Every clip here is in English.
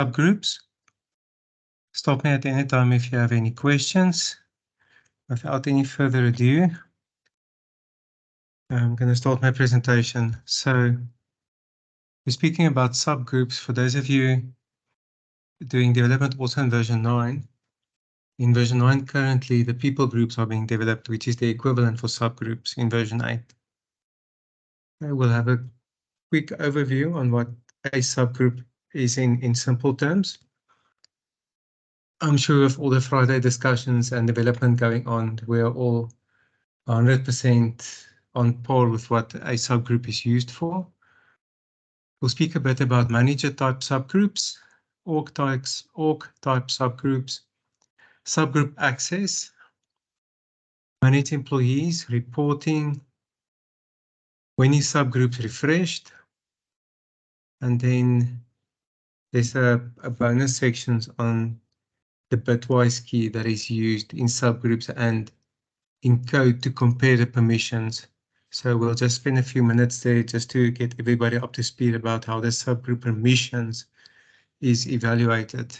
subgroups. Stop me at any time if you have any questions. Without any further ado, I'm going to start my presentation. So we're speaking about subgroups. For those of you doing development also in version 9, in version 9 currently the people groups are being developed, which is the equivalent for subgroups in version 8. I will have a quick overview on what a subgroup is in simple terms. I'm sure with all the Friday discussions and development going on, we are all 100% on par with what a subgroup is used for. We'll speak a bit about manager type subgroups, org type subgroups, subgroup access, manage employees, reporting, when is subgroups refreshed, and then there's a bonus sections on the bitwise key that is used in subgroups and in code to compare the permissions. So we'll just spend a few minutes there just to get everybody up to speed about how the subgroup permissions is evaluated.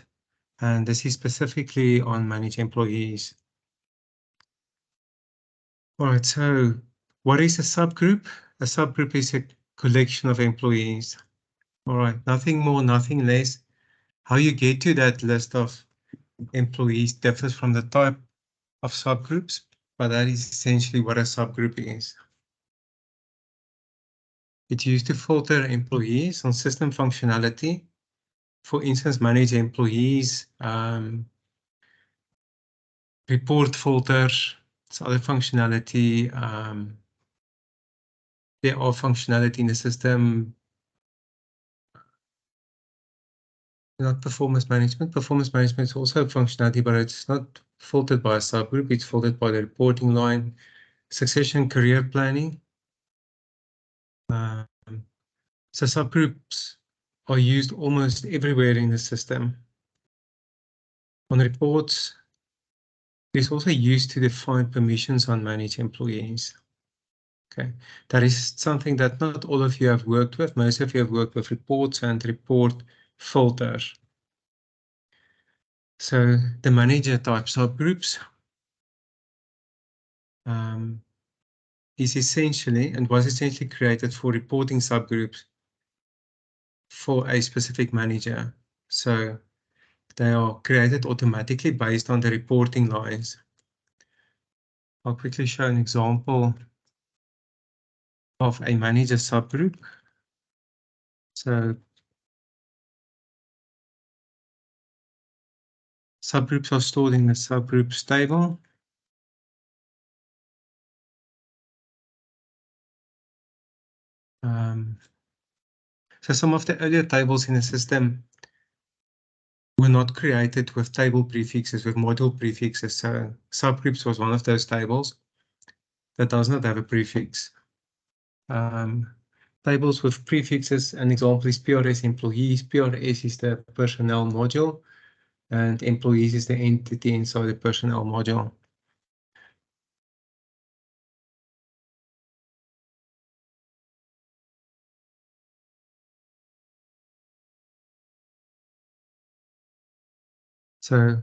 And this is specifically on manage employees. All right, so what is a subgroup? A subgroup is a collection of employees. All right, nothing more, nothing less. How you get to that list of employees differs from the type of subgroups, but that is essentially what a subgroup is. It's used to filter employees on system functionality. For instance, manage employees, report filters, it's other functionality. There are functionality in the system. Not performance management. Performance management is also a functionality, but it's not filtered by a subgroup. It's filtered by the reporting line. Succession career planning. So subgroups are used almost everywhere in the system. On reports, it's also used to define permissions on managed employees. Okay, that is something that not all of you have worked with. Most of you have worked with reports and report filters. So the manager type subgroups is essentially and was essentially created for reporting subgroups for a specific manager. So they are created automatically based on the reporting lines. I'll quickly show an example of a manager subgroup. So subgroups are stored in the subgroups table. So some of the earlier tables in the system were not created with table prefixes, with module prefixes. So subgroups was one of those tables that does not have a prefix. Tables with prefixes, an example is PRS employees. PRS is the personnel module, and employees is the entity inside the personnel module. So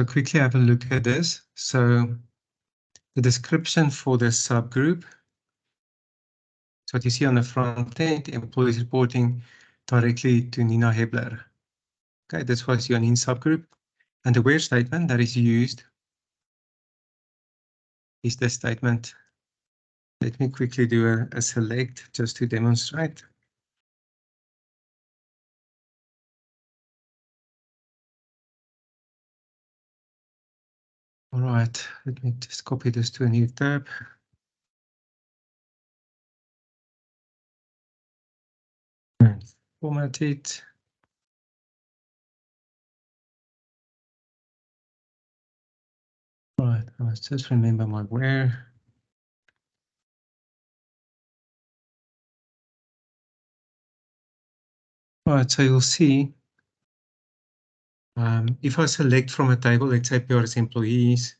quickly have a look at this. So the description for the subgroup. So what you see on the front end, employees reporting directly to Nina Hebler. Okay, that's what you see in subgroup. And the where statement that is used is the statement. Let me quickly do a select just to demonstrate. All right, let me just copy this to a new tab. And format it. All right, I must just remember my where. All right, so you'll see if I select from a table, let's say PRS employees,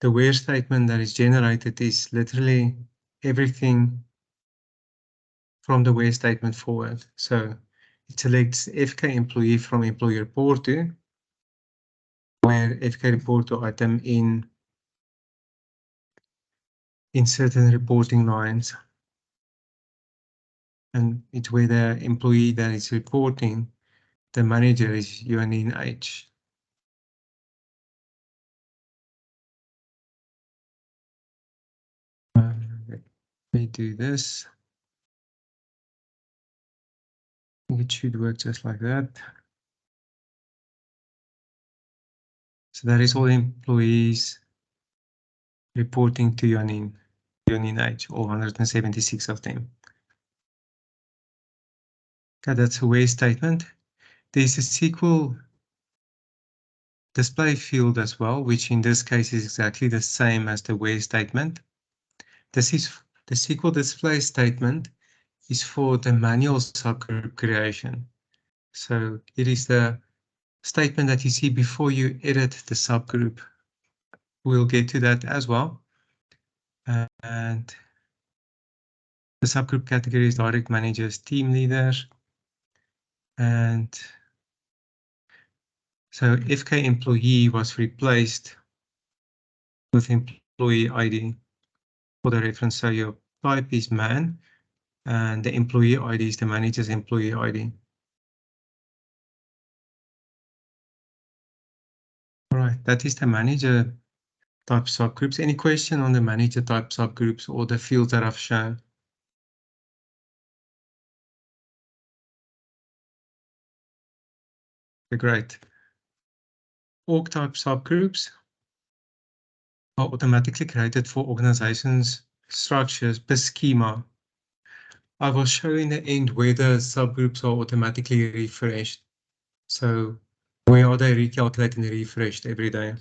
the where statement that is generated is literally everything from the where statement forward. So it selects FK employee from employee report to, where FK report to item in certain reporting lines. And it's where the employee that is reporting, the manager is Yuanin H. Let me do this. I think it should work just like that. So that is all employees reporting to Yuanin H, all 176 of them. Okay, that's a where statement. There's a SQL display field as well, which in this case is exactly the same as the where statement. This is the SQL display statement is for the manual subgroup creation. So it is the statement that you see before you edit the subgroup. We'll get to that as well. And the subgroup category is direct managers, team leaders. And so FK employee was replaced with employee ID for the reference. So your type is man and the employee ID is the manager's employee ID. All right, that is the manager type subgroups. Any question on the manager type subgroups or the fields that I've shown? Okay, great. Org type subgroups are automatically created for organizations structures per schema. I will show in the end where the subgroups are automatically refreshed. So where are they recalculated and refreshed every day?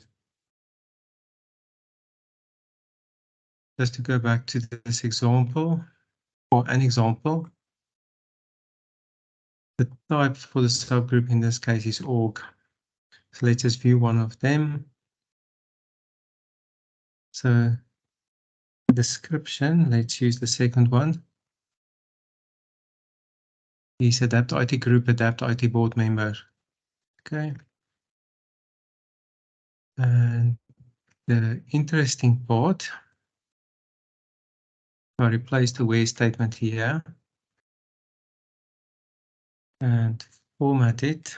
Just to go back to this example, or an example, the type for the subgroup in this case is org. So let's just view one of them. So description, let's use the second one. Is adapt IT group, adapt IT board member. Okay. And the interesting part, I replace the where statement here and format it.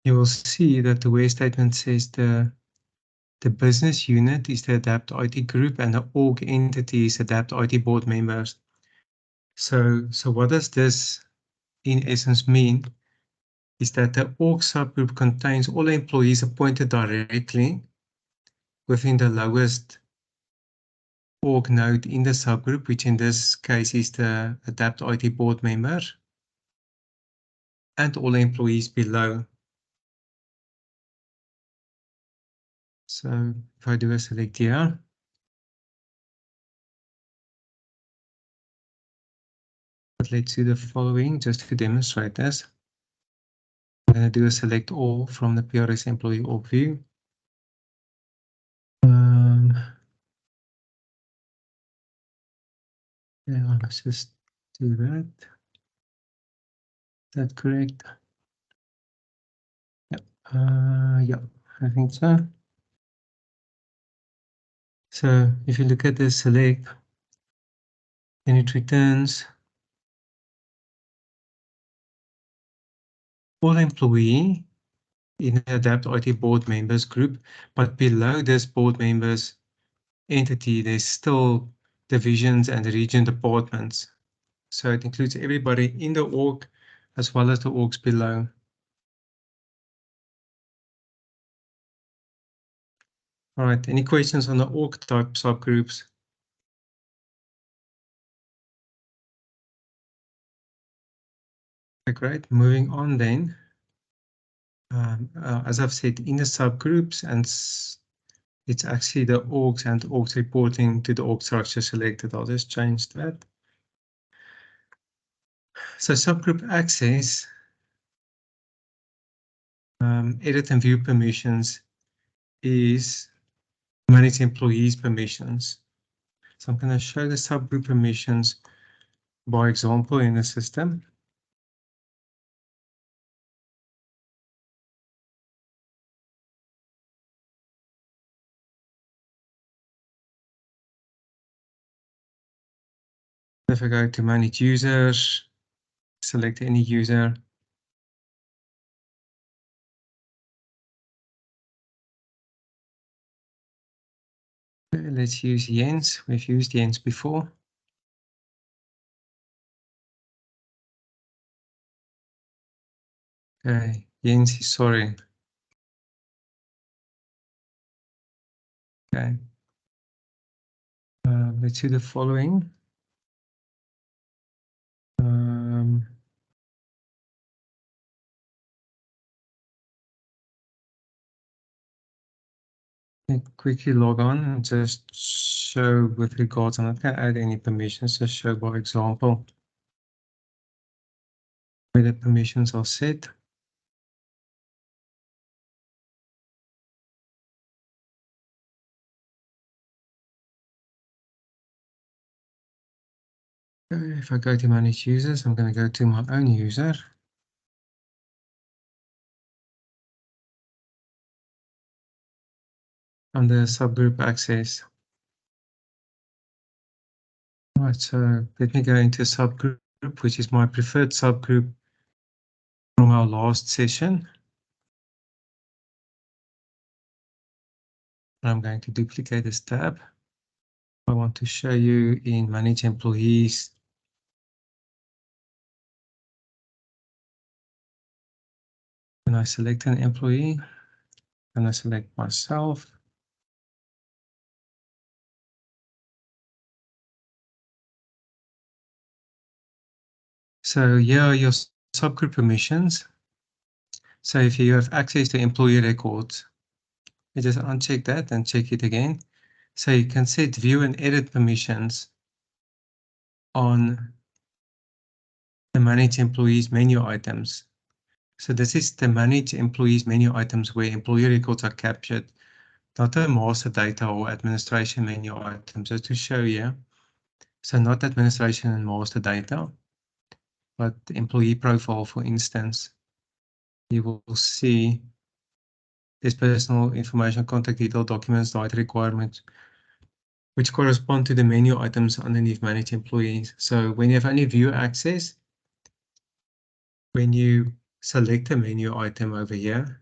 You will see that the where statement says the business unit is the adapt IT group and the org entity is adapt IT board members. So what does this in essence mean? Is that the org subgroup contains all employees appointed directly within the lowest org node in the subgroup, which in this case is the adapt IT board member, and all employees below. So if I do a select here, but let's do the following just to demonstrate this. I'm going to do a select all from the PRS employee org view. Yeah, let's just do that. Is that correct? Yeah, yeah, I think so. So if you look at the select, then it returns all employee in the adapt IT board members group, but below this board members entity, there's still divisions and region departments. So it includes everybody in the org as well as the orgs below. All right, any questions on the org type subgroups? Okay, great, moving on then. As I've said, in the subgroups, and it's actually the orgs and orgs reporting to the org structure selected. I'll just change that. So subgroup access, edit and view permissions is manage employees permissions. So I'm going to show the subgroup permissions by example in the system. If I go to manage users, select any user. Okay, let's use Jens. We've used Jens before. Okay, Jens is sorry. Okay. Let's do the following. Quickly log on and just show with regards. I'm not going to add any permissions, just show by example where the permissions are set. Okay, if I go to manage users, I'm going to go to my own user. Under subgroup access. All right, so let me go into subgroup, which is my preferred subgroup from our last session. I'm going to duplicate this tab. I want to show you in manage employees. When I select an employee, and I select myself. So here are your subgroup permissions. So if you have access to employee records, you just uncheck that and check it again. So you can set view and edit permissions on the manage employees menu items. So this is the manage employees menu items where employee records are captured, not the master data or administration menu items, just to show you. So not administration and master data, but the employee profile, for instance. You will see there's personal information, contact detail, documents, data requirements, which correspond to the menu items underneath manage employees. So when you have only view access, when you select a menu item over here,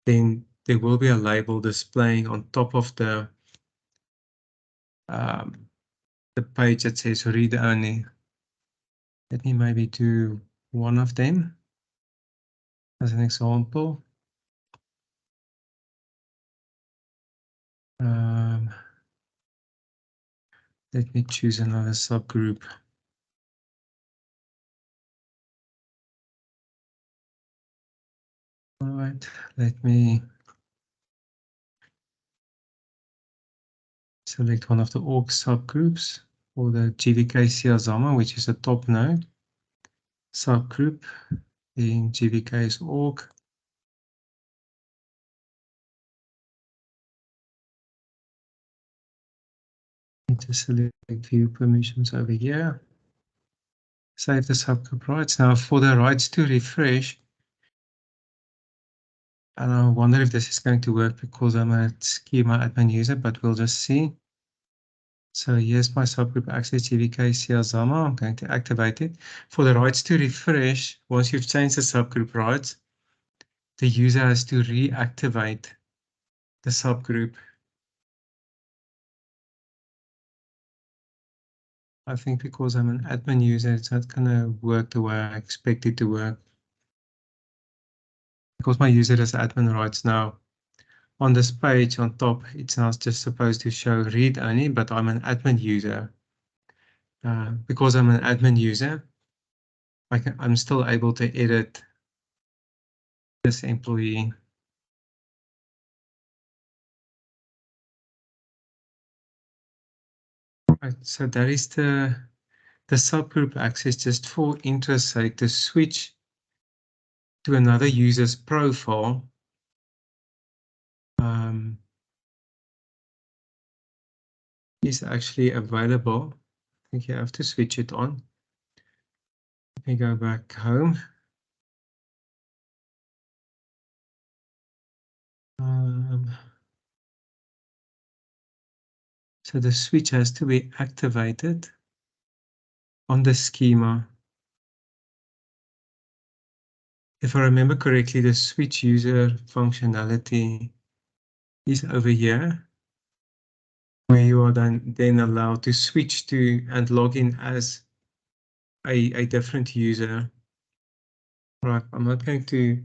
then there will be a label displaying on top of the page that says read only. Let me maybe do one of them as an example. Let me choose another subgroup. All right, let me select one of the org subgroups for the GVK CRZAMA, which is a top node subgroup in GVK's org. Need to select view permissions over here. Save the subgroup rights. Now for the rights to refresh, and I wonder if this is going to work because I'm a schema admin user, but we'll just see. So here's my subgroup access GVK CRZAMA. I'm going to activate it. For the rights to refresh, once you've changed the subgroup rights, the user has to reactivate the subgroup. I think because I'm an admin user, it's not going to work the way I expect it to work. Because my user has admin rights now. On this page on top, it's now just supposed to show read only, but I'm an admin user. Because I'm an admin user, I'm still able to edit this employee. Right, so that is the subgroup access. Just for interest's sake, to switch to another user's profile, is actually available. I think you have to switch it on. Let me go back home. So the switch has to be activated on the schema. If I remember correctly, the switch user functionality is over here, where you are then allowed to switch to and log in as a different user. Right, I'm not going to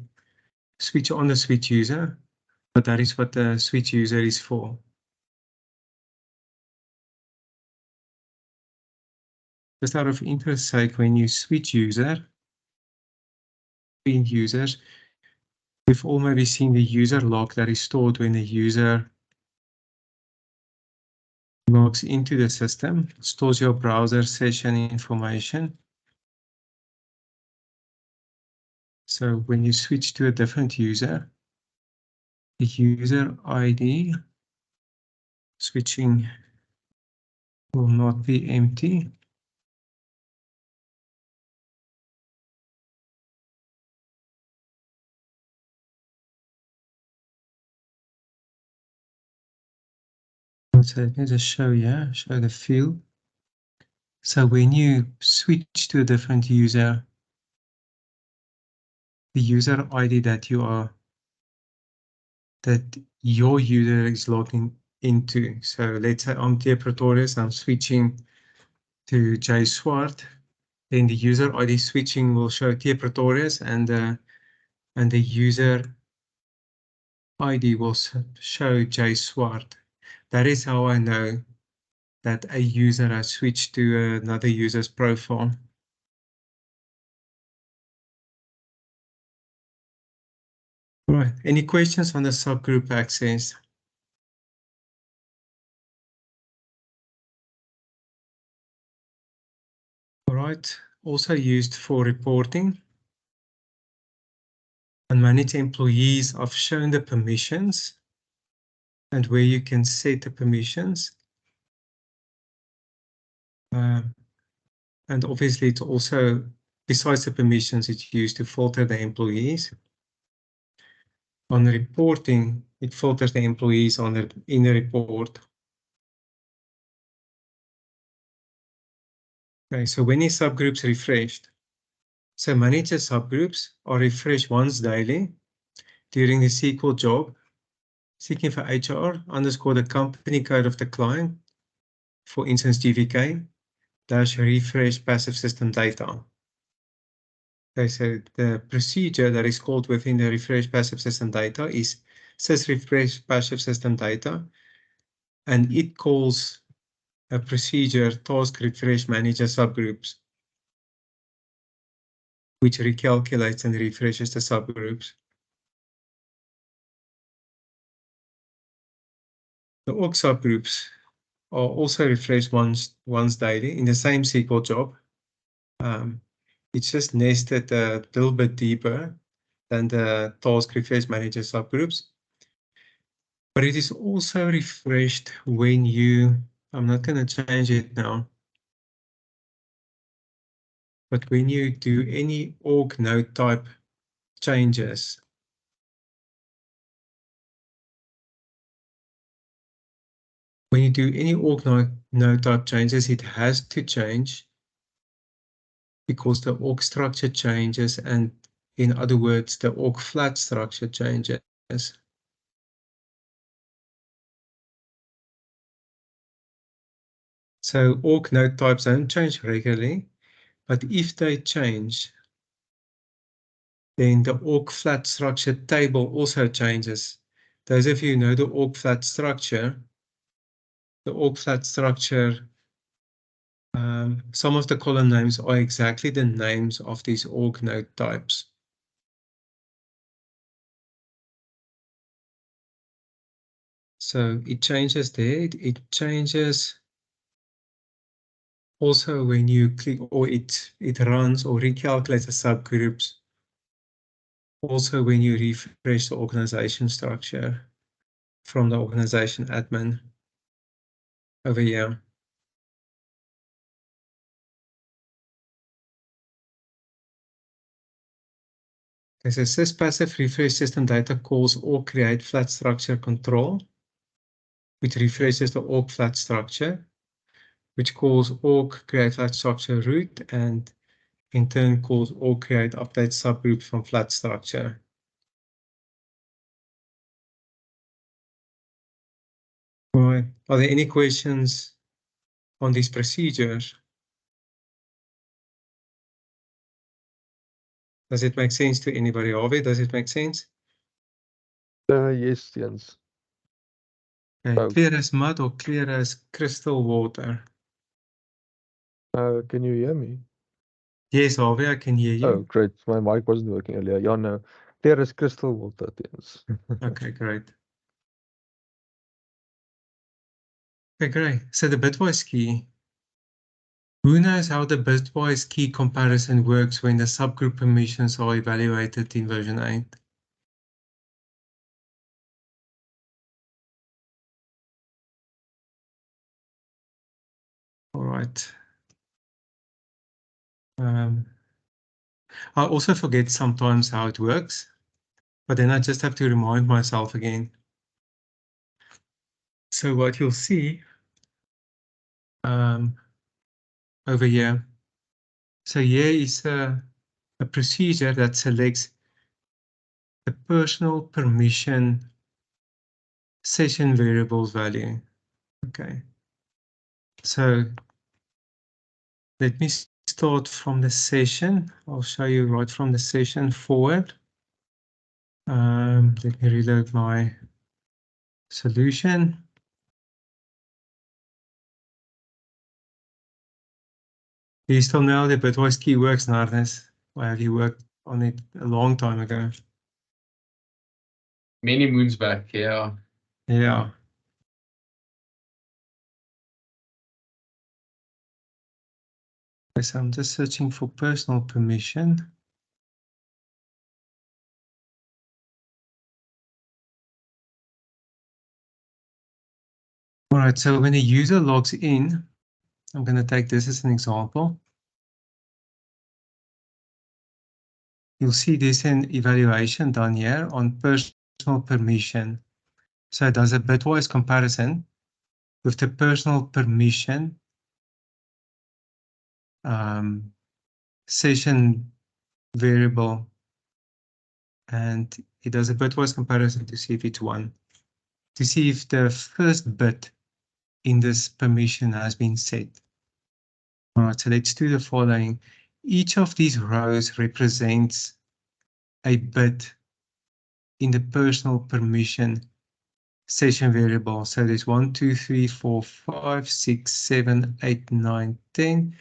switch on the switch user, but that is what the switch user is for. Just out of interest sake, when you switch user, between users, we've all maybe seen the user log that is stored when the user logs into the system, stores your browser session information. So when you switch to a different user, the user ID switching will not be empty. So let me just show the field. So when you switch to a different user, the user ID that your user is logging into. So let's say I'm Theuns Pretorius, I'm switching to J Swart. Then the user ID switching will show Theuns Pretorius, and the user ID will show J Swart. That is how I know that a user has switched to another user's profile. All right, any questions on the subgroup access? All right, also used for reporting. And manage employees, I've shown the permissions and where you can set the permissions. And obviously it's also, besides the permissions, it's used to filter the employees. On the reporting, it filters the employees in the report. Okay, so when is subgroups refreshed? So manager subgroups are refreshed once daily during the SQL job. SignifyHR _ the company code of the client, for instance GVK, dash refresh passive system data. Okay, so the procedure that is called within the refresh passive system data is sys refresh passive system data, and it calls a procedure task refresh manager subgroups, which recalculates and refreshes the subgroups. The org subgroups are also refreshed once daily in the same SQL job. It's just nested a little bit deeper than the task refresh manager subgroups. But it is also refreshed when I'm not going to change it now, but when you do any org node type changes, when you do any org node type changes, it has to change because the org structure changes, and in other words, the org flat structure changes. So org node types don't change regularly, but if they change, then the org flat structure table also changes. Those of you who know the org flat structure, some of the column names are exactly the names of these org node types. So it changes there. It changes also when you click, or it runs or recalculates the subgroups. Also when you refresh the organization structure. from the organization admin over here. Okay, so sys passive refresh system data calls or create flat structure control, which refreshes the org flat structure, which calls org create flat structure root, and in turn calls org create update subgroups from flat structure. All right. Are there any questions on these procedures? Does it make sense to anybody? Harvey, does it make sense? Yes, Theuns. Okay. Clear as mud or clear as crystal water? Can you hear me? Yes, Harvey, I can hear you. Oh, great. My mic wasn't working earlier. Yeah, no. Clear as crystal water, Theuns. Okay, great. Okay, great. So the bitwise key. Who knows how the bitwise key comparison works when the subgroup permissions are evaluated in version 8? All right. I also forget sometimes how it works, but then I just have to remind myself again. So what you'll see over here. So here is a procedure that selects the personal permission session variables value. Okay. So let me start from the session. I'll show you right from the session forward. Let me reload my solution. Do you still know the bitwise key works, Nardes? Or have you worked on it a long time ago? Many moons back, yeah. Yeah. So I'm just searching for personal permission. All right, so when a user logs in, I'm going to take this as an example. You'll see there's an evaluation done here on personal permission. So it does a bitwise comparison with the personal permission session variable, and it does a bitwise comparison to see if it's 1, to see if the first bit in this permission has been set. All right, so let's do the following. Each of these rows represents a bit in the personal permission session variable. So there's 1, 2, 3, 4, 5, 6, 7, 8, 9, 10,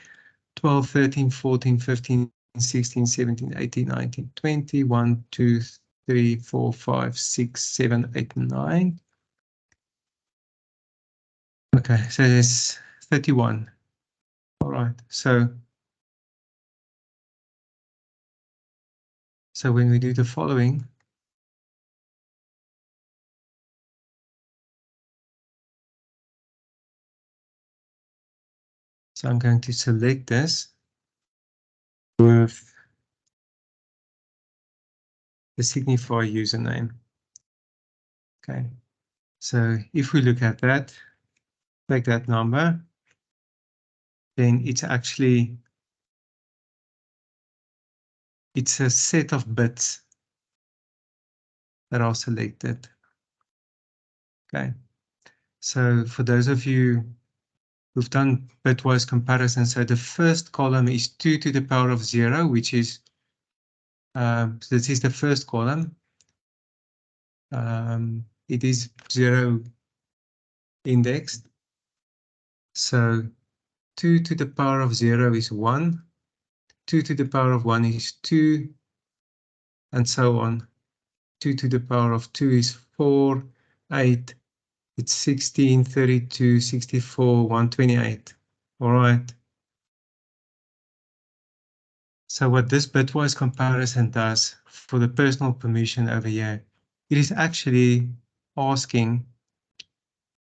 12, 13, 14, 15, 16, 17, 18, 19, 20, 1, 2, 3, 4, 5, 6, 7, 8, 9. Okay, so there's 31. All right, so when we do the following, so I'm going to select this with the Signify username. Okay, so if we look at that, take that number, then it's actually, it's a set of bits that are selected. Okay, so for those of you who've done bitwise comparison, so the first column is 2 to the power of 0, which is, this is the first column. It is 0 indexed. So 2 to the power of 0 is 1, 2 to the power of 1 is 2, and so on. 2 to the power of 2 is 4, 8, it's 16, 32, 64, 128. All right. So what this bitwise comparison does for the personal permission over here, it is actually asking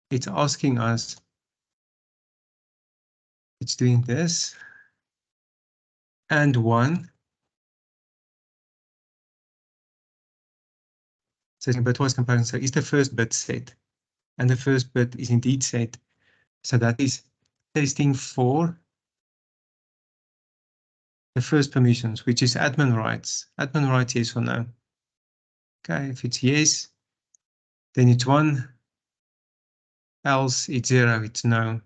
it's asking us, it's doing this, and 1. So bitwise comparison, so is the first bit set? And the first bit is indeed set. So that is testing for the first permissions, which is admin rights. Admin rights, yes or no? Okay, if it's yes, then it's 1. Else it's 0, it's no.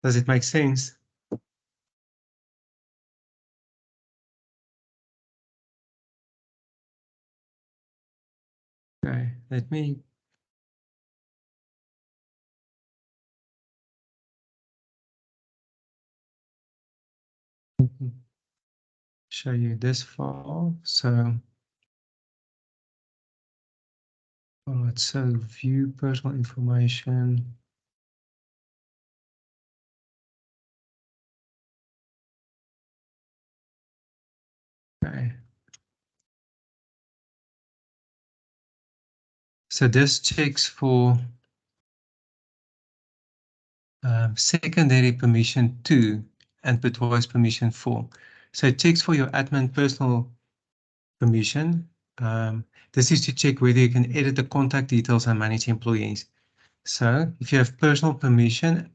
Does it make sense? Okay, let me show you this file. So, all right, so view personal information. Okay. So this checks for secondary permission 2 and bitwise permission 4. So it checks for your admin personal permission. This is to check whether you can edit the contact details and manage employees. So if you have personal permission,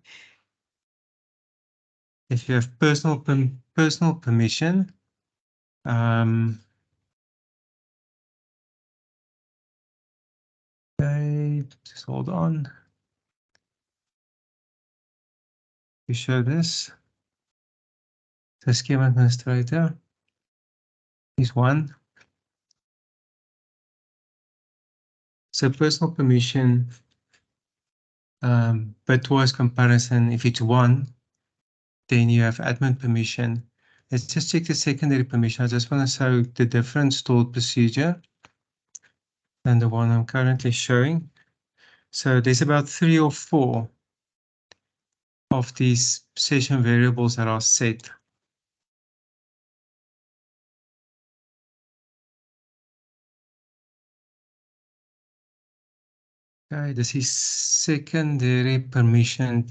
personal permission, okay, just hold on. We show this. The schema administrator is 1. So personal permission, bitwise comparison, if it's 1, then you have admin permission. Let's just check the secondary permission. I just want to show the different stored procedure than the one I'm currently showing. So there's about 3 or 4 of these session variables that are set. Okay, this is secondary permission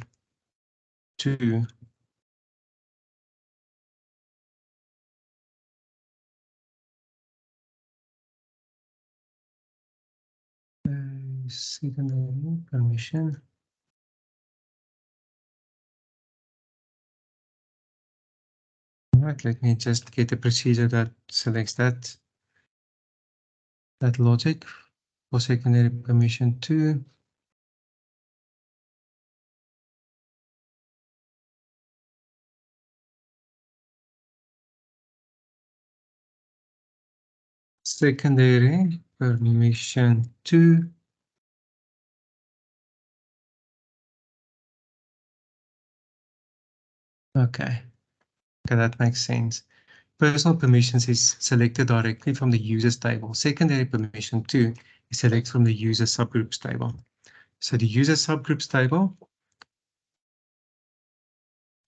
2. Secondary permission. All right, let me just get a procedure that selects that logic for secondary permission 2. Secondary permission 2. Okay, that makes sense. Personal permissions is selected directly from the users table. Secondary permission 2 is selected from the user subgroups table. So the user subgroups table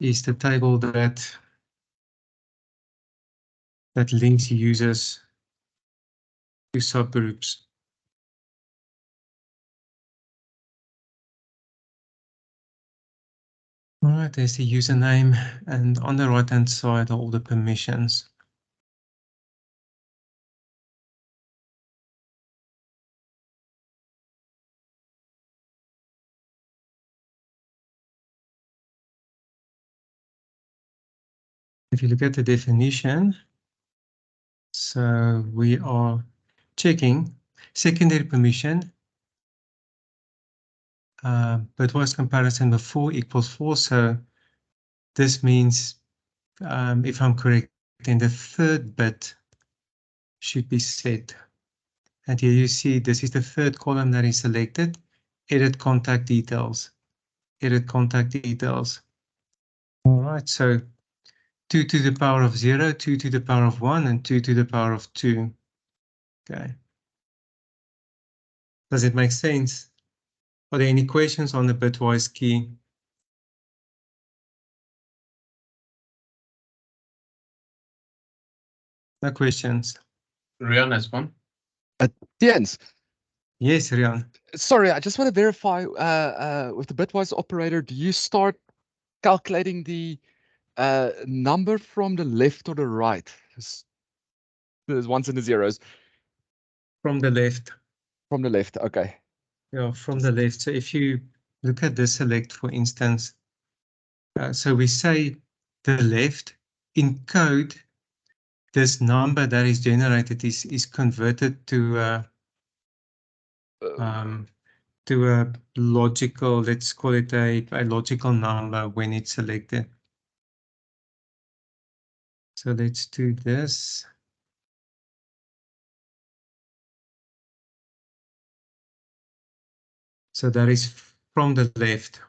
is the table that links users to subgroups. All right, there's the username, and on the right-hand side are all the permissions. If you look at the definition, so we are checking secondary permission, bitwise comparison before equals 4. So this means, if I'm correct, then the third bit should be set. And here you see this is the third column that is selected. Edit contact details. Edit contact details. All right, so 2 to the power of 0, 2 to the power of 1, and 2 to the power of 2. Okay. Does it make sense? Are there any questions on the bitwise key? No questions. Rian has one. Theuns, Yes, Rian. Sorry, I just want to verify with the bitwise operator, do you start calculating the number from the left or the right? There's ones and the zeros. From the left. From the left, okay. Yeah, from the left. So if you look at this select, for instance, so we say the left in code, this number that is generated is converted to a logical, let's call it a logical number when it's selected. So let's do this. So that is from the left.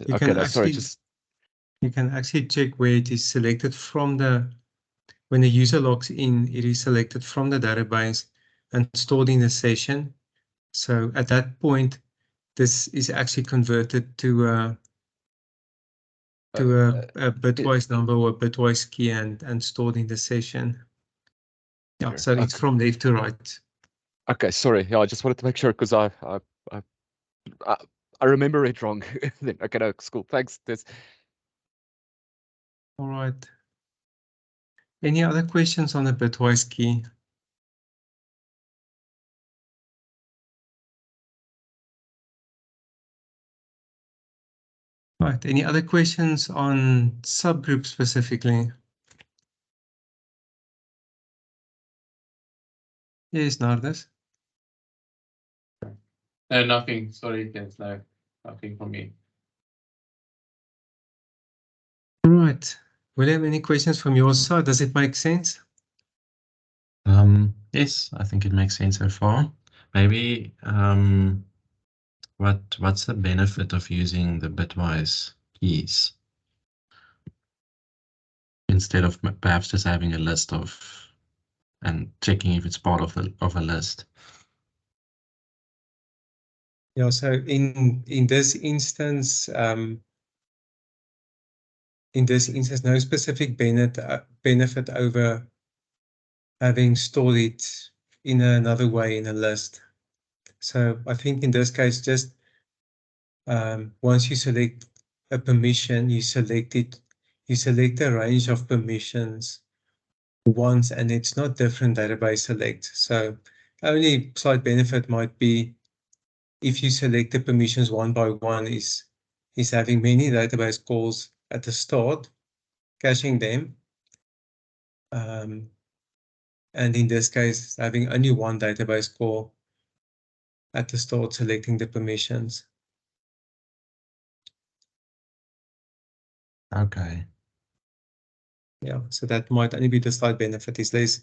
You okay, can no, actually, sorry, you can actually check where it is selected from when the user logs in, it is selected from the database and stored in the session. So at that point, this is actually converted to a bitwise number or bitwise key and stored in the session. Yeah, so it's from left to right. Okay, sorry. Yeah, I just wanted to make sure because I remember it wrong. Then okay, no, it's cool. Thanks. All right. Any other questions on the bitwise key? Right. Any other questions on subgroups specifically? Yes, Nardus. Nothing. Sorry, there's nothing for me. All right. William, any questions from your side? Does it make sense? Yes, I think it makes sense so far. Maybe what's the benefit of using the bitwise keys instead of perhaps just having a list of and checking if it's part of a list? Yeah, so in this instance, no specific benefit over having stored it in another way in a list. So I think in this case, just once you select a permission, you select a range of permissions once, and it's not different database select. So only slight benefit might be if you select the permissions one by one is having many database calls at the start, caching them. And in this case, having only one database call at the start, selecting the permissions. Okay. Yeah, so that might only be the slight benefit is less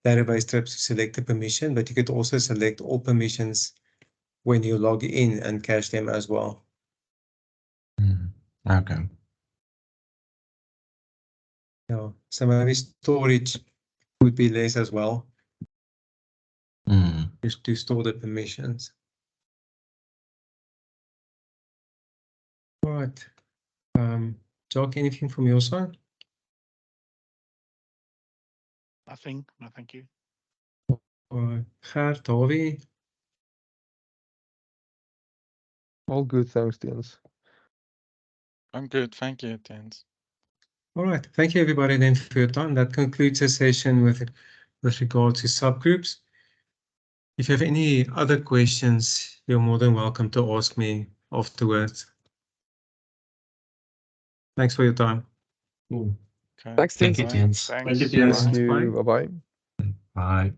database trips to select the permission, but you could also select all permissions when you log in and cache them as well. Okay. Yeah, so maybe storage would be less as well. Just to store the permissions. All right. Jock, anything from your side? Nothing. No, thank you. Gert, Harvey? All good, thanks, Theuns. I'm good. Thank you, Theuns. All right. Thank you, everybody, then for your time. That concludes the session with regard to subgroups. If you have any other questions, you're more than welcome to ask me afterwards. Thanks for your time. Cool. Okay. Thanks, Thank you, Theuns. Theuns. Thanks. Thank you, Theuns. Bye. Thank you. Bye-bye. Bye.